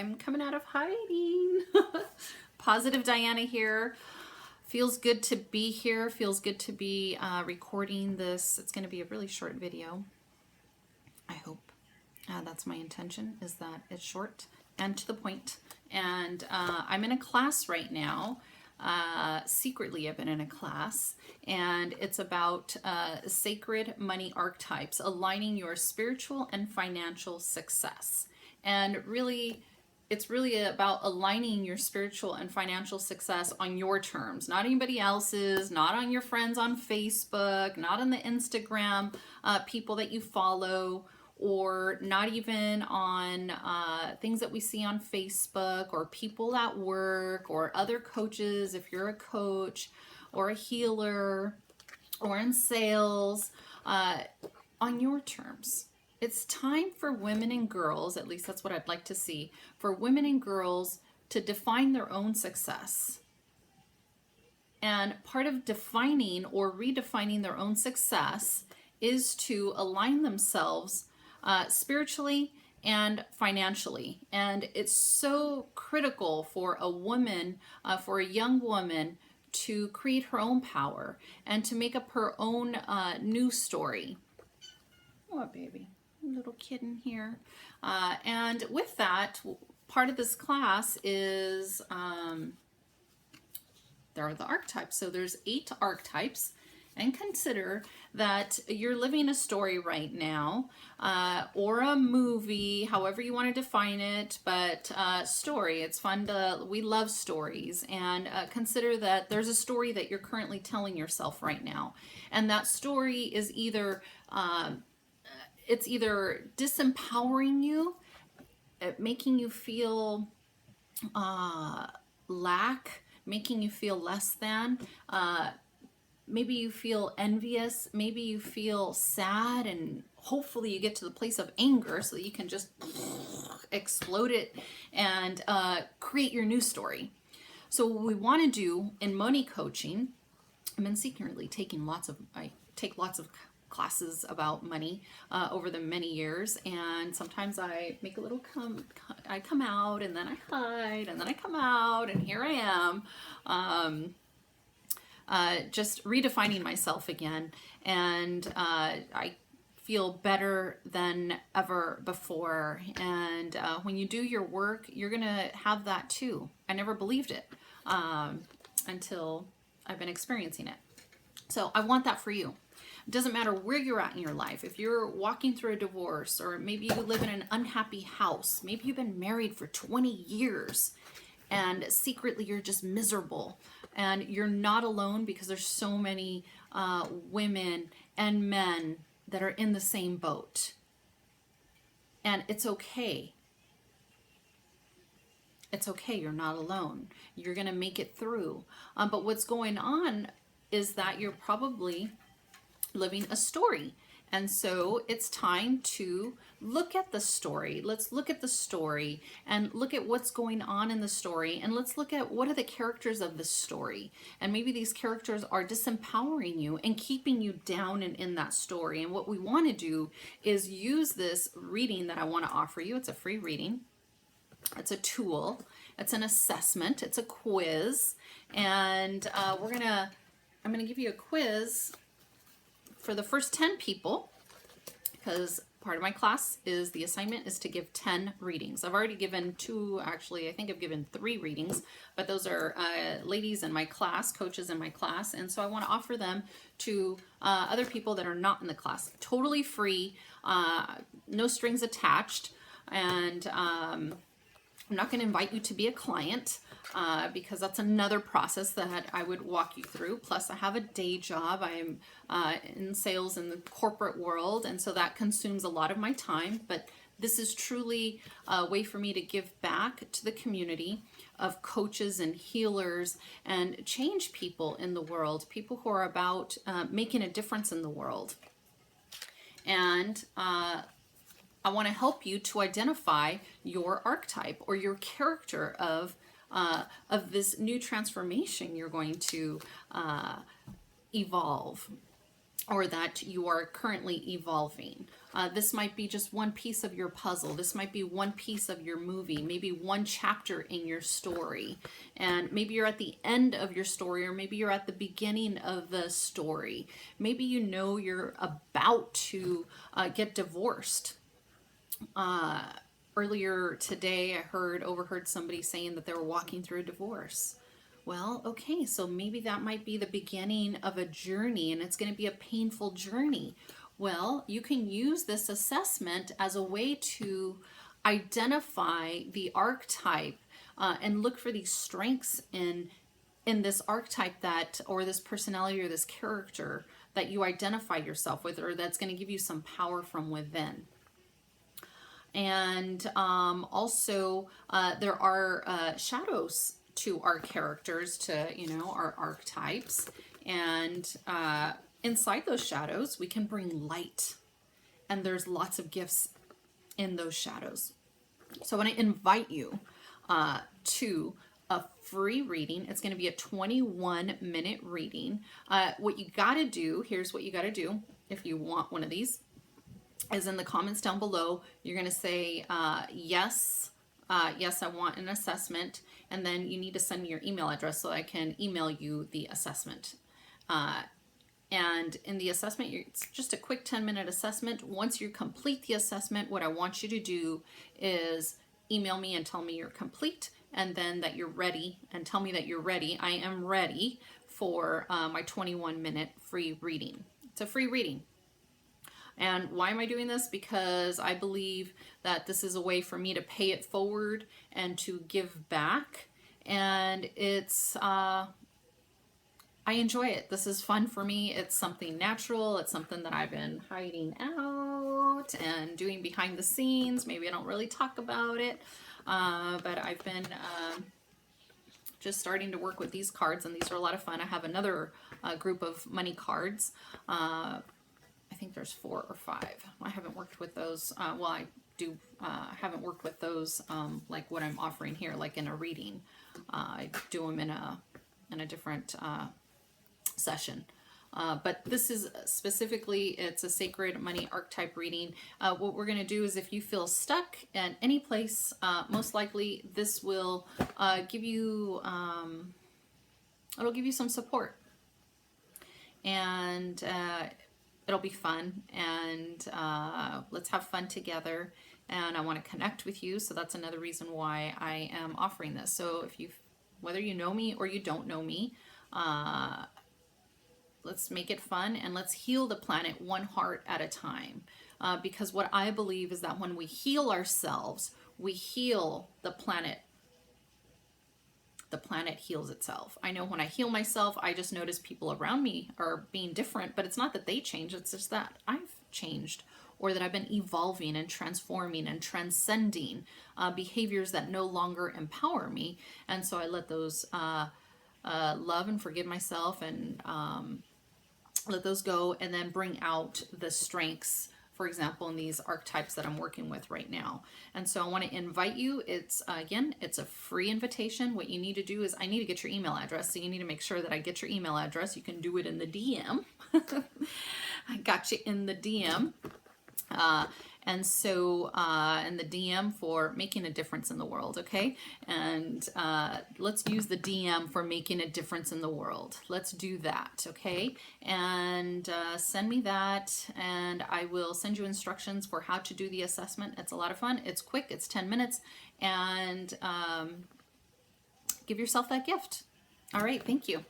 I'm coming out of hiding. Positive Diana here. Feels good to be here. Feels good to be recording this. It's going to be a really short video. I hope. That's my intention, is that it's short and to the point. And I'm in a class right now. Secretly, I've been in a class, and it's about sacred money archetypes, aligning your spiritual and financial success. And really, it's really about aligning your spiritual and financial success on your terms, not anybody else's, not on your friends on Facebook, not on the Instagram people that you follow, or not even on things that we see on Facebook, or people at work, or other coaches if you're a coach or a healer or in sales, on your terms. It's time for women and girls, at least that's what I'd like to see, for women and girls to define their own success. And part of defining or redefining their own success is to align themselves spiritually and financially. And it's so critical for a woman, for a young woman, to create her own power and to make up her own new story. What, baby? Little kitten here. And with that, part of this class is there are the archetypes. So there's 8 archetypes. And consider that you're living a story right now, or a movie, however you want to define it, but story. It's fun to, we love stories, and consider that there's a story that you're currently telling yourself right now. And that story is either, it's either disempowering you, making you feel lack, making you feel less than, maybe you feel envious, maybe you feel sad, and hopefully you get to the place of anger so that you can just explode it and create your new story. So what we want to do in money coaching, I've been secretly taking I take lots of classes about money over the many years, and sometimes I make a little I come out, and then I hide, and then I come out, and here I am. Just redefining myself again, and I feel better than ever before. And when you do your work, you're gonna have that too. I never believed it until I've been experiencing it. So I want that for you. It doesn't matter where you're at in your life. If you're walking through a divorce, or maybe you live in an unhappy house, maybe you've been married for 20 years and secretly you're just miserable. And you're not alone, because there's so many women and men that are in the same boat. And it's okay. It's okay. You're not alone. You're going to make it through. But what's going on is that you're probably living a story. And so it's time to look at the story. Let's look at the story and look at what's going on in the story. And let's look at what are the characters of the story. And maybe these characters are disempowering you and keeping you down and in that story. And what we want to do is use this reading that I want to offer you. It's a free reading. It's a tool. It's an assessment. It's a quiz. And I'm going to give you a quiz for the first 10 people, because part of my class is the assignment is to give 10 readings. I've already given 2, actually, I think I've given 3 readings, but those are ladies in my class, coaches in my class, and so I want to offer them to other people that are not in the class. Totally free, no strings attached, and I'm not going to invite you to be a client, because that's another process that I would walk you through. Plus, I have a day job. I'm in sales in the corporate world, and so that consumes a lot of my time. But this is truly a way for me to give back to the community of coaches and healers and change people in the world, people who are about making a difference in the world. And I want to help you to identify your archetype or your character of this new transformation you're going to evolve, or that you are currently evolving. This might be just one piece of your puzzle. This might be one piece of your movie, maybe one chapter in your story. And maybe you're at the end of your story, or maybe you're at the beginning of the story. Maybe you know you're about to get divorced. Earlier today, I overheard somebody saying that they were walking through a divorce. Well, okay, so maybe that might be the beginning of a journey, and it's going to be a painful journey. Well, you can use this assessment as a way to identify the archetype and look for these strengths in this archetype that, or this personality or this character that you identify yourself with, or that's going to give you some power from within. And also there are shadows to our characters, to, our archetypes. And inside those shadows, we can bring light. And there's lots of gifts in those shadows. So I want to invite you to a free reading. It's going to be a 21-minute reading. What you got to do, here's what you got to do if you want one of these, is in the comments down below, you're going to say, yes, yes, I want an assessment. And then you need to send me your email address so I can email you the assessment. And in the assessment, it's just a quick 10-minute assessment. Once you complete the assessment, what I want you to do is email me and tell me you're complete, and then that you're ready, and tell me that you're ready. I am ready for my 21-minute free reading. It's a free reading. And why am I doing this? Because I believe that this is a way for me to pay it forward and to give back. And it's, I enjoy it. This is fun for me. It's something natural. It's something that I've been hiding out and doing behind the scenes. Maybe I don't really talk about it, but I've been just starting to work with these cards, and these are a lot of fun. I have another group of money cards. I think there's 4 or 5. I haven't worked with those. Well, I do. I haven't worked with those like what I'm offering here, like in a reading. I do them in a different session. But this is specifically, it's a sacred money archetype reading. What we're going to do is, if you feel stuck at any place, most likely this will give you, it'll give you some support. And it'll be fun, and let's have fun together. And I want to connect with you, so that's another reason why I am offering this. So whether you know me or you don't know me, let's make it fun, and let's heal the planet one heart at a time. Because what I believe is that when we heal ourselves, we heal the planet. The planet heals itself. I know when I heal myself, I just notice people around me are being different, but it's not that they change, it's just that I've changed, or that I've been evolving and transforming and transcending behaviors that no longer empower me. And so I let those love and forgive myself, and let those go, and then bring out the strengths, for example, in these archetypes that I'm working with right now. And so I want to invite you. It's again, it's a free invitation. What you need to do is, I need to get your email address. So you need to make sure that I get your email address. You can do it in the DM. I got you in the DM. And so in the DM for making a difference in the world, okay? And let's use the DM for making a difference in the world. Let's do that, okay? And send me that, and I will send you instructions for how to do the assessment. It's a lot of fun. It's quick. It's 10 minutes. And give yourself that gift. All right. Thank you.